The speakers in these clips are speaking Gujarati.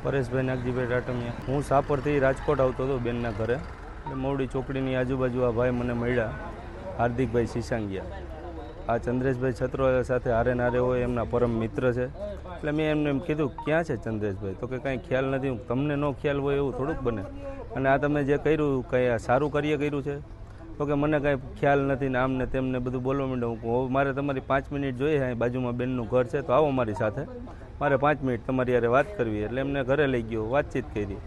પરેશભાઈ નાગજીભાઈ રાટમિયા. હું સાપરથી રાજકોટ આવતો હતો બેનના ઘરે. એટલે મોવડી ચોકડીની આજુબાજુ આ ભાઈ મને મળ્યા, હાર્દિકભાઈ સિસાંગિયા. આ ચંદ્રેશભાઈ છત્રોયા સાથે હારે નારે હોય એમના પરમ મિત્ર છે. એટલે મેં એમને એમ કીધું ક્યાં છે ચંદ્રેશભાઈ? તો કે કાંઈ ખ્યાલ નથી. તમને ન ખ્યાલ હોય એવું થોડુંક બને. અને આ તમે જે કર્યું કંઈ સારું કાર્ય કર્યું છે? તો કે મને કાંઈ ખ્યાલ નથી ને આમ ને તેમને બધું બોલવા માંડ્યું. હું મારે તમારી 5 મિનિટ જોઈએ, અહીં બાજુમાં બેનનું ઘર છે, તો આવો મારી સાથે, મારે 5 મિનિટ તમારી યારે વાત કરવી. એટલે એમને ઘરે લઈ ગયો, વાતચીત કરી.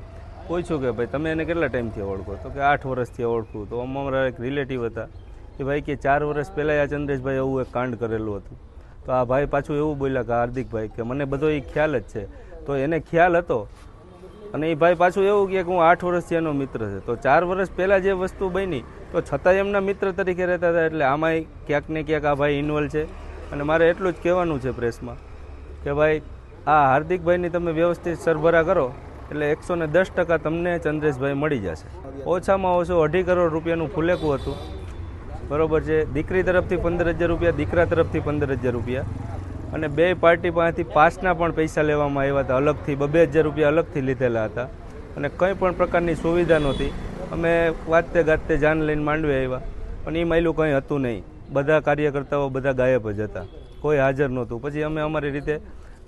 પૂછ્યું કે ભાઈ તમે એને કેટલા ટાઈમથી ઓળખો? તો કે 8 વર્ષથી ઓળખું. તો અમારા એક રિલેટિવ હતા એ ભાઈ કે 4 વર્ષ પહેલાં આ ચંદ્રેશભાઈ એવું એક કાંડ કરેલું હતું. તો આ ભાઈ પાછું એવું બોલ્યા કે હાર્દિકભાઈ કે મને બધો એ ખ્યાલ જ છે. તો એને ખ્યાલ હતો. અને એ ભાઈ પાછું એવું કે હું 8 વર્ષથી એનો મિત્ર છે. તો 4 વર્ષ પહેલાં જે વસ્તુ બની તો છતાં એમના મિત્ર તરીકે રહેતા હતા. એટલે આમાંય ક્યાંક ને ક્યાંક આ ભાઈ ઇન્વોલ્વ છે. અને મારે એટલું જ કહેવાનું છે પ્રેસમાં કે ભાઈ આ હાર્દિકભાઈની તમે વ્યવસ્થિત સરભરા કરો એટલે 110% તમને ચંદ્રેશભાઈ મળી જશે. ઓછામાં ઓછું 2.5 કરોડ રૂપિયાનું ફુલેકું હતું, બરાબર છે. દીકરી તરફથી 15,000 રૂપિયા, દીકરા તરફથી 15,000 રૂપિયા. અને બે પાર્ટી પાસેથી પાસના પણ પૈસા લેવામાં આવ્યા હતા અલગથી, 2,000 રૂપિયા અલગથી લીધેલા હતા. અને કંઈ પણ પ્રકારની સુવિધા નહોતી. અમે વાતે ગાતે જાન લઈને માંડવે આવ્યા, પણ એ માયલું કંઈ હતું નહીં. બધા કાર્યકર્તાઓ બધા ગાયબ જ હતા, કોઈ હાજર નહોતું. પછી અમે અમારી રીતે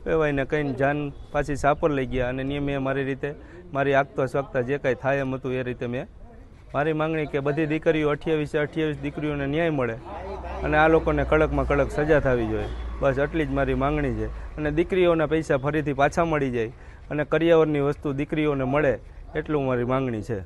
કહેવાયને કંઈ જાન પાછી સાપર લઈ ગયા. અને મેં મારી રીતે મારી આગતા સ્વાગતા જે કાંઈ થાય એમ હતું એ રીતે મેં મારી માંગણી કે બધી દીકરીઓ 28 દીકરીઓને ન્યાય મળે અને આ લોકોને કડકમાં કડક સજા થવી જોઈએ. બસ આટલી જ મારી માંગણી છે. અને દીકરીઓના પૈસા ફરીથી પાછા મળી જાય અને કરિયાવરની વસ્તુ દીકરીઓને મળે એટલું મારી માંગણી છે.